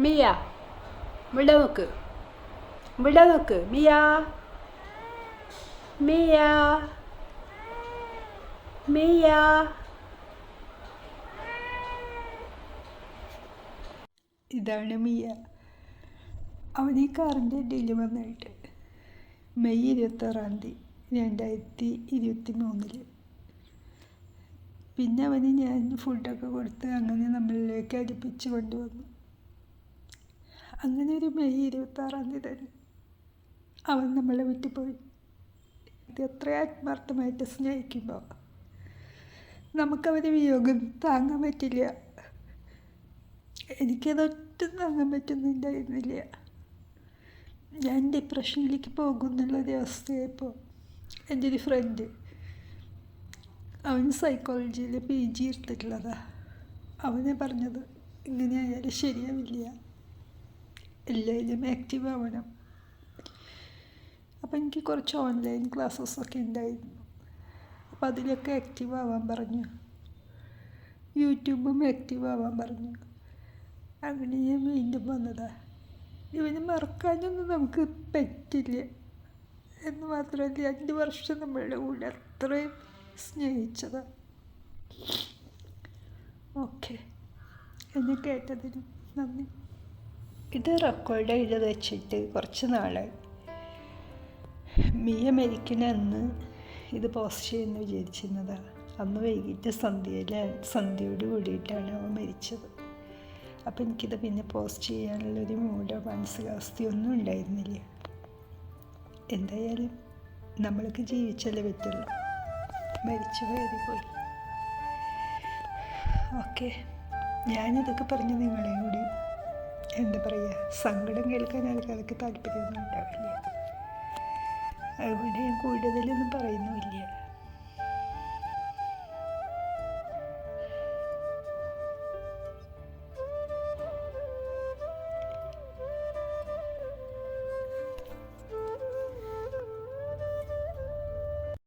മിയ ഇവിടെ നോക്ക്, ഇവിടെ നോക്ക്. മിയ മിയ മിയ. ഇതാണ് മിയ. അവൻ ഈ കാറിൻ്റെ ഇടയിൽ വന്നായിട്ട് മെയ് 26-2023. പിന്നെ അവന് ഞാൻ ഫുഡൊക്കെ കൊടുത്ത് അങ്ങനെ നമ്മളിലേക്ക് അടുപ്പിച്ച് കൊണ്ടുവന്നു. അങ്ങനെ ഒരു മെയ് 26 തന്നെ അവൻ നമ്മളെ വിട്ടു പോയി. ഇത് എത്ര ആത്മാർത്ഥമായിട്ട് സ്നേഹിക്കുമ്പോൾ നമുക്കവൻ്റെ വിയോഗം താങ്ങാൻ പറ്റില്ല. എനിക്കതൊട്ടും താങ്ങാൻ പറ്റുന്നുണ്ടായിരുന്നില്ല. ഞാൻ ഡിപ്രഷനിലേക്ക് പോകുന്നുള്ളൊരവസ്ഥയായപ്പോൾ എൻ്റെ ഒരു ഫ്രണ്ട്, അവൻ സൈക്കോളജിയിൽ PG എടുത്തിട്ടുള്ളതാണ്, അവനെ പറഞ്ഞത് ഇങ്ങനെ ആയാലും ശരിയാവില്ല, എല്ലാവരും ആക്റ്റീവ് ആവണം. അപ്പോൾ എനിക്ക് കുറച്ച് ഓൺലൈൻ ക്ലാസ്സസൊക്കെ ഉണ്ടായിരുന്നു. അപ്പോൾ അതിലൊക്കെ ആക്റ്റീവ് ആവാൻ പറഞ്ഞു. യൂട്യൂബും ആക്റ്റീവ് ആവാൻ പറഞ്ഞു. അങ്ങനെ ഞാൻ വീണ്ടും വന്നതാണ്. ഇവന് മറക്കാനൊന്നും നമുക്ക് പറ്റില്ല എന്ന് മാത്രമല്ല, 2 വർഷം നമ്മളുടെ കൂടെ അത്രയും സ്നേഹിച്ചതാണ്. ഓക്കെ, എന്നെ കേട്ടതിന് നന്ദി. ഇത് റെക്കോർഡ് ചെയ്ത് വെച്ചിട്ട് കുറച്ച് നാളായി. മിയ മരിക്കുന്ന അന്ന് ഇത് പോസ്റ്റ് ചെയ്യുമെന്ന് വിചാരിച്ചിരുന്നതാണ്. അന്ന് വൈകിട്ട് സന്ധ്യയോട് കൂടിയിട്ടാണ് അവൻ മരിച്ചത്. അപ്പോൾ എനിക്കിത് പിന്നെ പോസ്റ്റ് ചെയ്യാനുള്ളൊരു മൂഡോ മാനസികാവസ്ഥയോ ഒന്നും ഉണ്ടായിരുന്നില്ല. എന്തായാലും നമ്മൾക്ക് ജീവിച്ചല്ലേ പറ്റുള്ളൂ. മരിച്ചു പോയി. ഓക്കെ, ഞാനിതൊക്കെ പറഞ്ഞ് നിങ്ങളെയും കൂടി എന്താ പറയുക, സങ്കടം കേൾക്കാൻ ആൾക്കാർക്ക് താല്പര്യമൊന്നും ഉണ്ടാവില്ല. അതുകൊണ്ട് ഞാൻ കൂടുതലൊന്നും പറയുന്നുമില്ല.